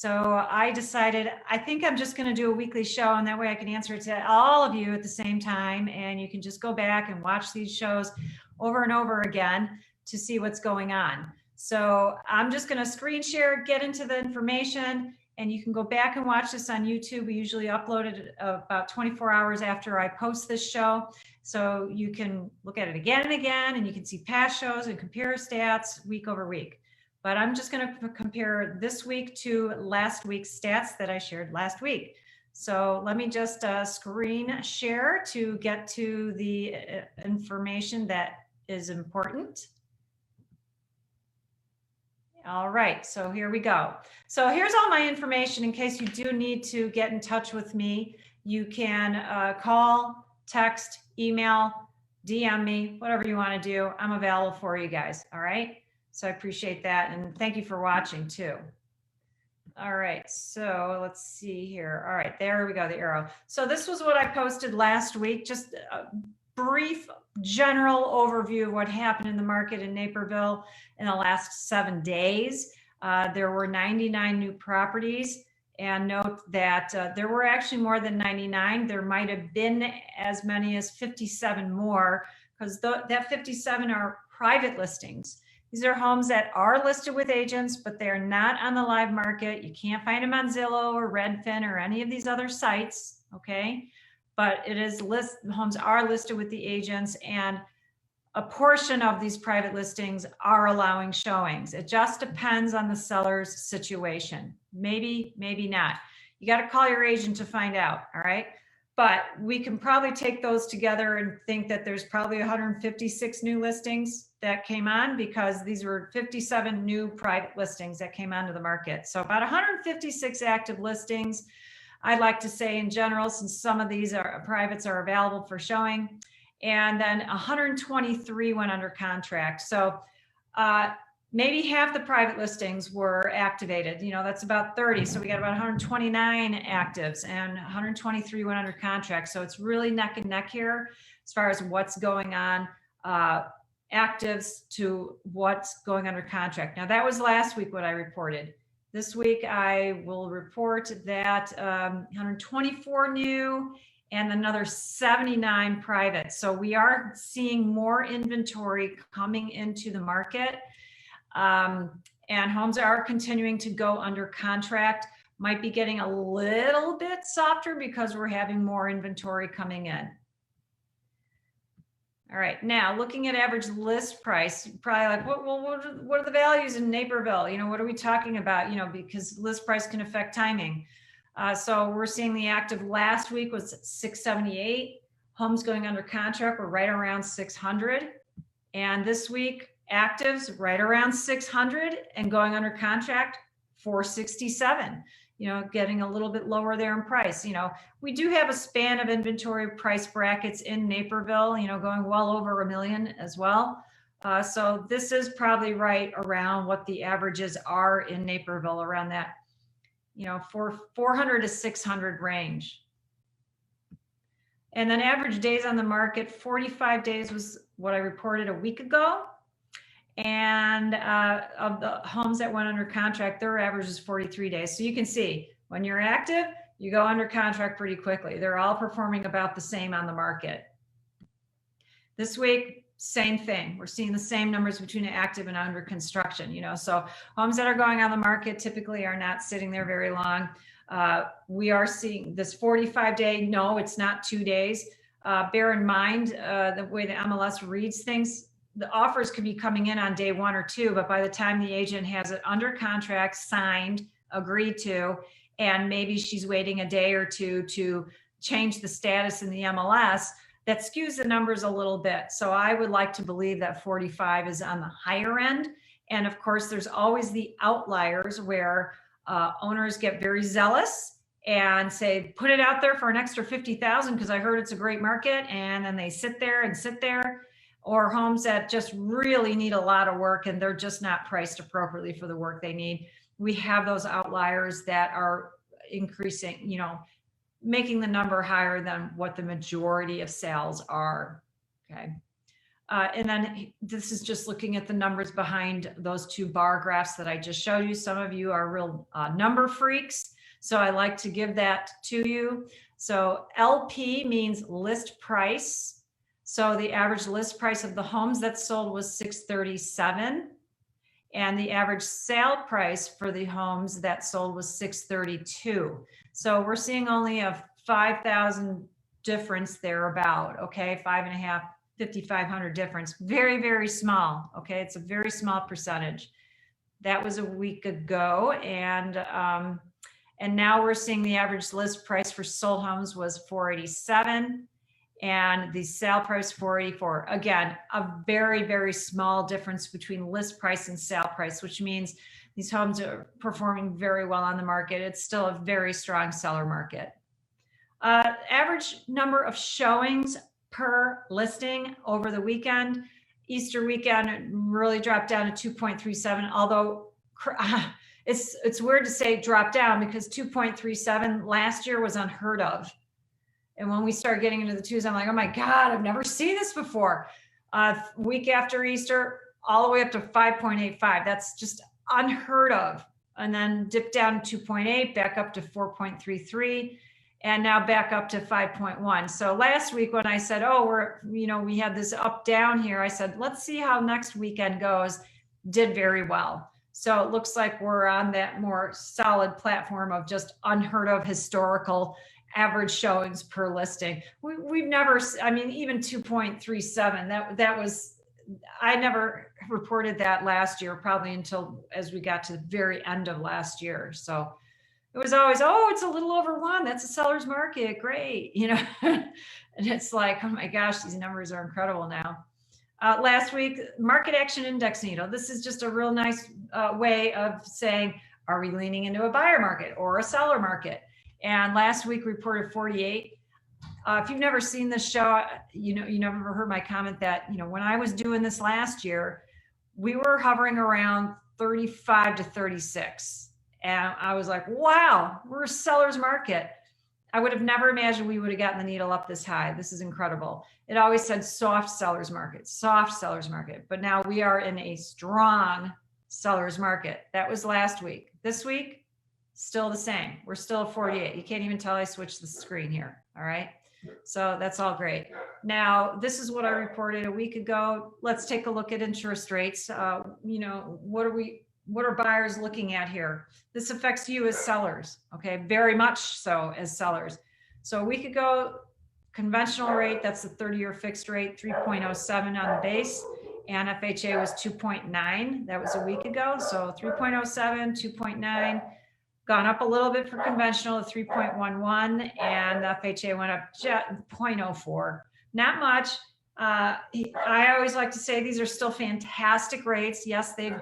So I decided, I think I'm just going to do a weekly show, and that way I can answer it to all of you at the same time. And you can just go back and watch these shows over and over again to see what's going on. So I'm just going to screen share, get into the information, and you can go back and watch this on YouTube. We usually upload it about 24 hours after I post this show. So you can look at it again and again, and you can see past shows and compare stats week over week. But I'm just going to compare this week to last week's stats that I shared last week. So let me just screen share to get to the information that is important. All right, so here we go. So here's all my information in case you do need to get in touch with me. You can call, text, email, DM me, whatever you want to do. I'm available for you guys, all right? So I appreciate that, and thank you for watching too. All right, so let's see here. All right, there we go, the arrow. So this was what I posted last week, just a brief general overview of what happened in the market in Naperville in the last 7 days. There were 99 new properties, and note that there were actually more than 99. There might have been as many as 57 more, because that 57 are private listings. These are homes that are listed with agents, but they're not on the live market. You can't find them on Zillow or Redfin or any of these other sites, okay? But it is homes are listed with the agents, and a portion of these private listings are allowing showings. It just depends on the seller's situation. Maybe, maybe not. You got to call your agent to find out, all right? But we can probably take those together and think that there's probably 156 new listings that came on, because these were 57 new private listings that came onto the market. So about 156 active listings, I'd like to say in general, since some of these are privates are available for showing. And then 123 went under contract. So maybe half the private listings were activated. You know, that's about 30. So we got about 129 actives, and 123 went under contract. So it's really neck and neck here as far as what's going on, actives to what's going under contract. Now that was last week what I reported. This week I will report that 124 new and another 79 private. So we are seeing more inventory coming into the market. And homes are continuing to go under contract. Might be getting a little bit softer because we're having more inventory coming in. All right, now looking at average list price, probably like, what are the values in Naperville? You know, what are we talking about? You know, because list price can affect timing. So we're seeing the active last week was 678. Homes going under contract were right around 600. And this week, actives right around 600 and going under contract 467, you know, getting a little bit lower there in price. You know, we do have a span of inventory price brackets in Naperville, you know, going well over $1 million as well. So this is probably right around what the averages are in Naperville, around that, you know, 400 to 600 range. And then average days on the market, 45 days was what I reported a week ago. And of the homes that went under contract, their average is 43 days. So you can see when you're active, you go under contract pretty quickly. They're all performing about the same on the market. This week, same thing. We're seeing the same numbers between active and under construction, you know, so homes that are going on the market typically are not sitting there very long. We are seeing this 45-day, no, it's not 2 days. Bear in mind the way the MLS reads things, the offers could be coming in on day 1 or 2, but by the time the agent has it under contract, signed, agreed to, and maybe she's waiting a day or two to change the status in the MLS, that skews the numbers a little bit. So I would like to believe that 45 is on the higher end. And of course, there's always the outliers where owners get very zealous and say, put it out there for an extra 50,000 because I heard it's a great market. And then they sit there and sit there. Or homes that just really need a lot of work and they're just not priced appropriately for the work they need. We have those outliers that are increasing, you know, making the number higher than what the majority of sales are. Okay. And then this is just looking at the numbers behind those two bar graphs that I just showed you. Some of you are real number freaks, so I like to give that to you. So LP means list price. So the average list price of the homes that sold was $637. And the average sale price for the homes that sold was $632. So we're seeing only a 5,000 difference thereabout, okay? 5,500 difference. Very, very small, okay? It's a very small percentage. That was a week ago. And now we're seeing the average list price for sold homes was $487. And the sale price $484. Again, a very, very small difference between list price and sale price, which means these homes are performing very well on the market. It's still a very strong seller market. Average number of showings per listing over the weekend. Easter weekend really dropped down to 2.37, although it's weird to say drop down because 2.37 last year was unheard of. And when we start getting into the twos, I'm like, oh my God, I've never seen this before. Week after Easter, all the way up to 5.85. That's just unheard of. And then dipped down to 2.8, back up to 4.33, and now back up to 5.1. So last week when I said, oh, we had this up down here, I said, let's see how next weekend goes. Did very well. So it looks like we're on that more solid platform of just unheard of historical average showings per listing. We've never, I mean, even 2.37, that was, I never reported that last year, probably until as we got to the very end of last year. So it was always, oh, it's a little over 1. That's a seller's market. Great. And it's like, oh my gosh, these numbers are incredible now. Last week, market action index needle. This is just a real nice way of saying, are we leaning into a buyer market or a seller market? And last week reported 48. If you've never seen this show, you never heard my comment that, when I was doing this last year, we were hovering around 35 to 36. And I was like, wow, we're a seller's market. I would have never imagined we would have gotten the needle up this high. This is incredible. It always said soft seller's market, soft seller's market. But now we are in a strong seller's market. That was last week. This week, still the same. We're still at 48. You can't even tell I switched the screen here. All right. So that's all great. Now, this is what I reported a week ago. Let's take a look at interest rates. What are buyers looking at here? This affects you as sellers. Okay. Very much so as sellers. So a week ago, conventional rate, that's the 30-year fixed rate, 3.07 on the base. And FHA was 2.9. That was a week ago. So 3.07, 2.9. Gone up a little bit for conventional to 3.11, and FHA went up 0.04. Not much. I always like to say these are still fantastic rates. Yes, they've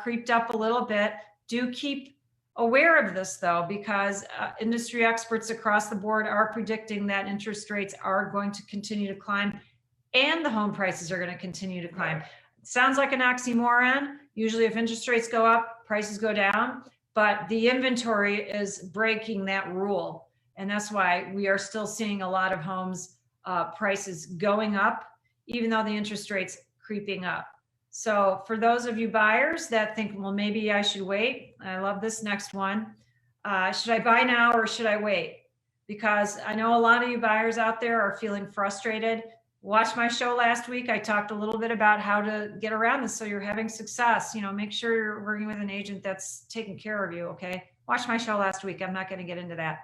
creeped up a little bit. Do keep aware of this though, because industry experts across the board are predicting that interest rates are going to continue to climb and the home prices are going to continue to climb. It sounds like an oxymoron. Usually if interest rates go up, prices go down. But the inventory is breaking that rule. And that's why we are still seeing a lot of homes prices going up, even though the interest rate's creeping up. So for those of you buyers that think, well, maybe I should wait. I love this next one. Should I buy now or should I wait? Because I know a lot of you buyers out there are feeling frustrated. Watch my show last week. I talked a little bit about how to get around this so you're having success. Make sure you're working with an agent that's taking care of you, okay? Watch my show last week. I'm not going to get into that.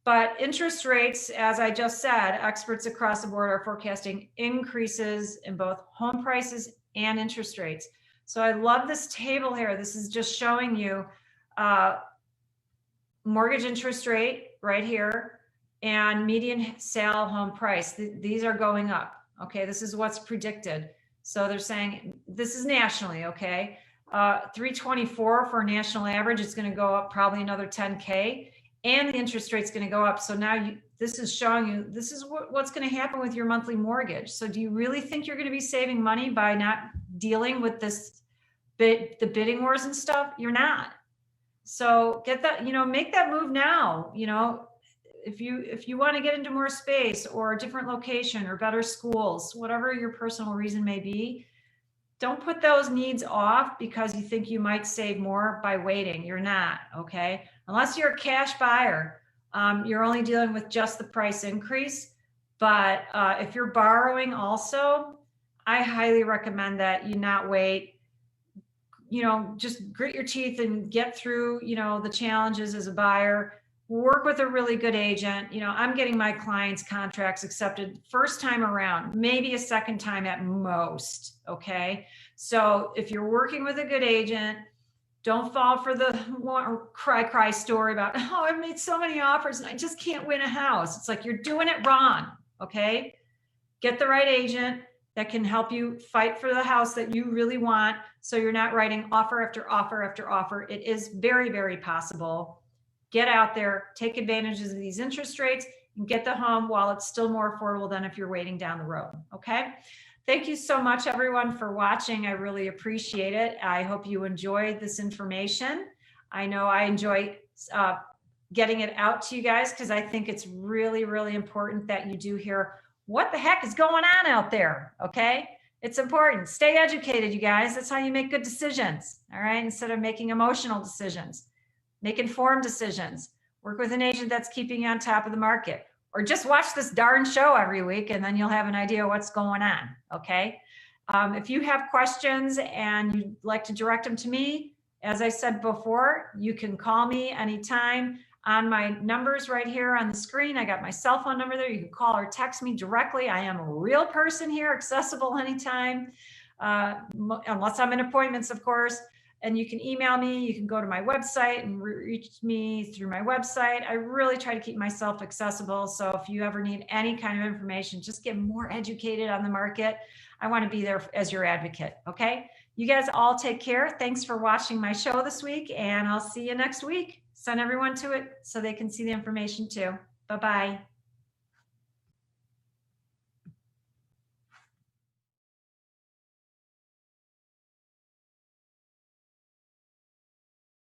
But interest rates, as I just said, experts across the board are forecasting increases in both home prices and interest rates. So I love this table here. This is just showing you mortgage interest rate right here, and median sale home price. These are going up. Okay, this is what's predicted. So they're saying this is nationally. Okay, 324 for a national average. It's going to go up probably another 10K, and the interest rate's going to go up. So now this is showing you this is what's going to happen with your monthly mortgage. So do you really think you're going to be saving money by not dealing with this the bidding wars and stuff? You're not. So get that. Make that move now. if you want to get into more space or a different location or better schools, whatever your personal reason may be, don't put those needs off because you think you might save more by waiting. You're not, okay? Unless you're a cash buyer, you're only dealing with just the price increase. But if you're borrowing also, I highly recommend that you not wait. You know, just grit your teeth and get through, you know, the challenges as a buyer. Work with a really good agent. You know, I'm getting my clients' contracts accepted first time around, maybe a second time at most, okay? So if you're working with a good agent, don't fall for the cry story about, oh, I've made so many offers and I just can't win a house. It's like, you're doing it wrong, okay? Get the right agent that can help you fight for the house that you really want, so you're not writing offer after offer after offer. It is very, very possible. Get out there, take advantages of these interest rates, and get the home while it's still more affordable than if you're waiting down the road, okay? Thank you so much, everyone, for watching. I really appreciate it. I hope you enjoyed this information. I know I enjoy getting it out to you guys because I think it's really, really important that you do hear what the heck is going on out there, okay? It's important. Stay educated, you guys. That's how you make good decisions, all right? Instead of making emotional decisions. Make informed decisions. Work with an agent that's keeping you on top of the market. Or just watch this darn show every week and then you'll have an idea what's going on, okay? If you have questions and you'd like to direct them to me, as I said before, you can call me anytime on my numbers right here on the screen. I got my cell phone number there. You can call or text me directly. I am a real person here, accessible anytime, unless I'm in appointments, of course. And you can email me, you can go to my website and reach me through my website. I really try to keep myself accessible. So if you ever need any kind of information, just get more educated on the market. I want to be there as your advocate, okay? You guys all take care. Thanks for watching my show this week, and I'll see you next week. Send everyone to it so they can see the information too. Bye-bye.